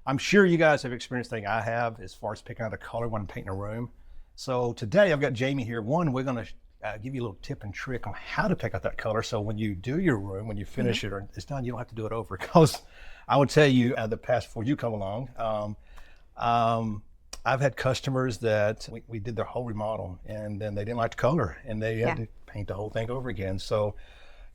I'm sure you guys have experienced the thing I have as far as picking out a color when painting a room. So today I've got Jamie here. One, we're going to give you a little tip and trick on how to pick out that color. So when you do your room, when you finish it or it's done, you don't have to do it over. Because I would tell you, the past before you come along, I've had customers that we did their whole remodel and then they didn't like the color and they had to paint the whole thing over again. So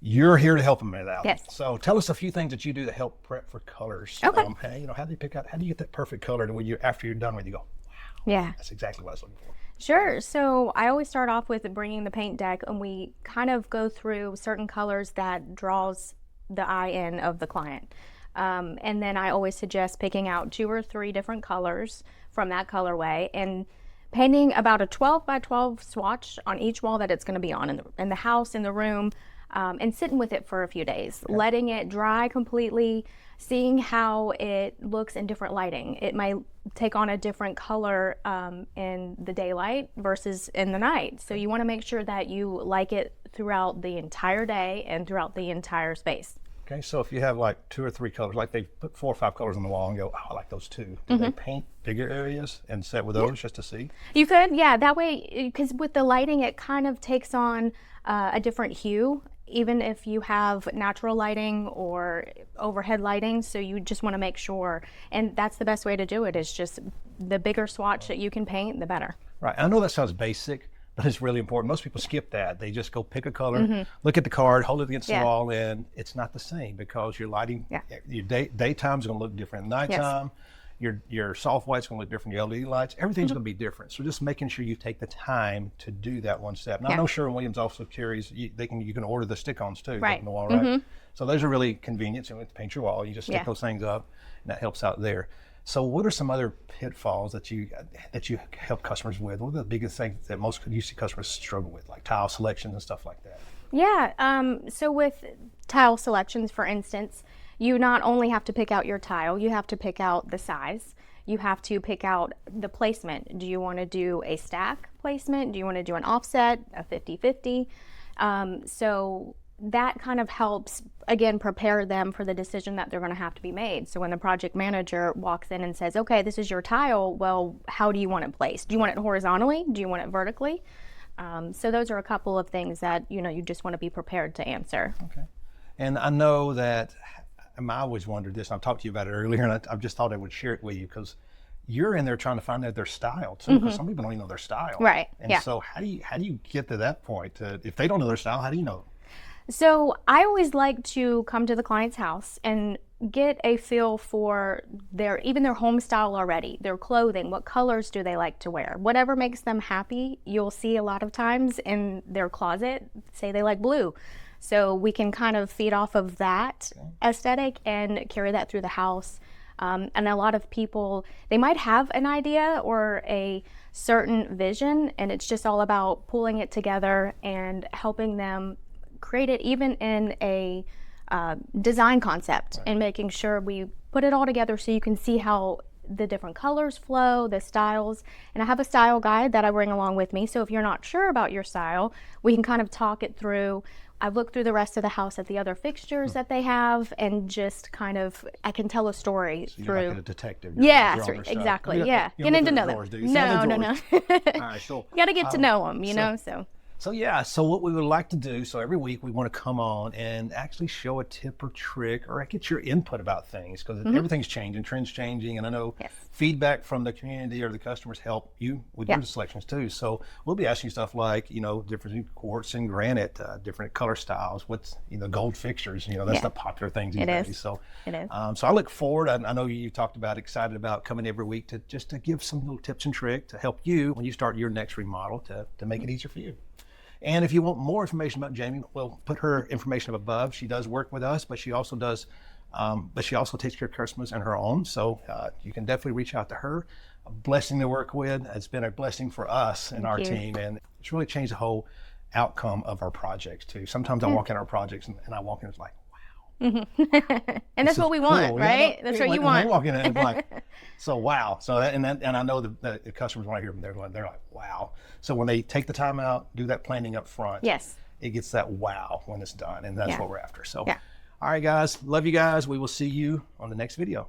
you're here to help them out. Yes. So tell us a few things that you do to help prep for colors. Okay. Hey, how do you pick out, how do you get that perfect color to when you, after you're done with, you go, wow, yeah, that's exactly what I was looking for. Sure. So I always start off with bringing the paint deck, and we kind of go through certain colors that draws the eye in of the client. And then I always suggest picking out 2 or 3 different colors from that colorway and painting about a 12 by 12 swatch on each wall that it's going to be on in the house, in the room, and sitting with it for a few days, letting it dry completely, seeing how it looks in different lighting. It might take on a different color in the daylight versus in the night. So you want to make sure that you like it throughout the entire day and throughout the entire space. Okay, so if you have like 2 or 3 colors, like they put 4 or 5 colors on the wall and go, oh, I like those 2. Do they paint bigger areas and set with those just to see? You could, yeah, that way, because with the lighting, it kind of takes on a different hue, even if you have natural lighting or overhead lighting. So you just want to make sure, and that's the best way to do it, is just the bigger swatch that you can paint, the better. Right, I know that sounds basic, but it's really important. Most people skip that. They just go pick a color, look at the card, hold it against the wall, and it's not the same because your lighting, your daytime's gonna look different. Nighttime, your soft white's gonna look different, your LED lights, everything's gonna be different. So just making sure you take the time to do that one step. And I know Sherwin-Williams also carries, you can order the stick-ons too, on the wall, right? So those are really convenient. So you don't have to paint your wall, you just stick those things up, and that helps out there. So what are some other pitfalls that you help customers with? What are the biggest things that most you see customers struggle with, like tile selections and stuff like that? Yeah, so with tile selections, for instance, you not only have to pick out your tile, you have to pick out the size. You have to pick out the placement. Do you want to do a stack placement? Do you want to do an offset, a 50-50? So that kind of helps, again, prepare them for the decision that they're going to have to be made. So when the project manager walks in and says, okay, this is your tile, well, how do you want it placed? Do you want it horizontally? Do you want it vertically? So those are a couple of things that, you just want to be prepared to answer. Okay. And I know that, I always wondered this, and I've talked to you about it earlier, and I just thought I would share it with you because you're in there trying to find out their style too, because some people don't even know their style. Right, and so how do you get to that point? If they don't know their style, how do you know? So I always like to come to the client's house and get a feel for even their home style already, their clothing, what colors do they like to wear, whatever makes them happy. You'll see a lot of times in their closet, say they like blue. So we can kind of feed off of that aesthetic and carry that through the house. And a lot of people, they might have an idea or a certain vision, and it's just all about pulling it together and helping them create it even in a design concept and making sure we put it all together so you can see how the different colors flow, the styles. And I have a style guide that I bring along with me. So if you're not sure about your style, we can kind of talk it through. I've looked through the rest of the house at the other fixtures that they have, and just kind I can tell a story so through. You're like a detective. Yeah, exactly. Getting to know them. No. All right, so you got to get to know them, know. So what we would like to do, so every week we want to come on and actually show a tip or trick or get your input about things, because everything's changing, trends changing, and I know feedback from the community or the customers help you with your selections too. So we'll be asking you stuff like, difference between quartz and granite, different color styles, what's, gold fixtures, that's the popular things these days. So it is. So I look forward, I know you talked about excited about coming every week to give some little tips and tricks to help you when you start your next remodel to make it easier for you. And if you want more information about Jamie, we'll put her information up above. She does work with us, but she also takes care of customers on her own. So you can definitely reach out to her. A blessing to work with. It's been a blessing for us and our team, and it's really changed the whole outcome of our projects too. Sometimes I walk in our projects and I walk in, it's like, and that's what we want, right? That's what you want. Walking in and like, so wow. So and I know the customers, when I hear them, they're like, wow. So when they take the time out, do that planning up front, it gets that wow when it's done, and that's what we're after. So, all right, guys, love you guys. We will see you on the next video.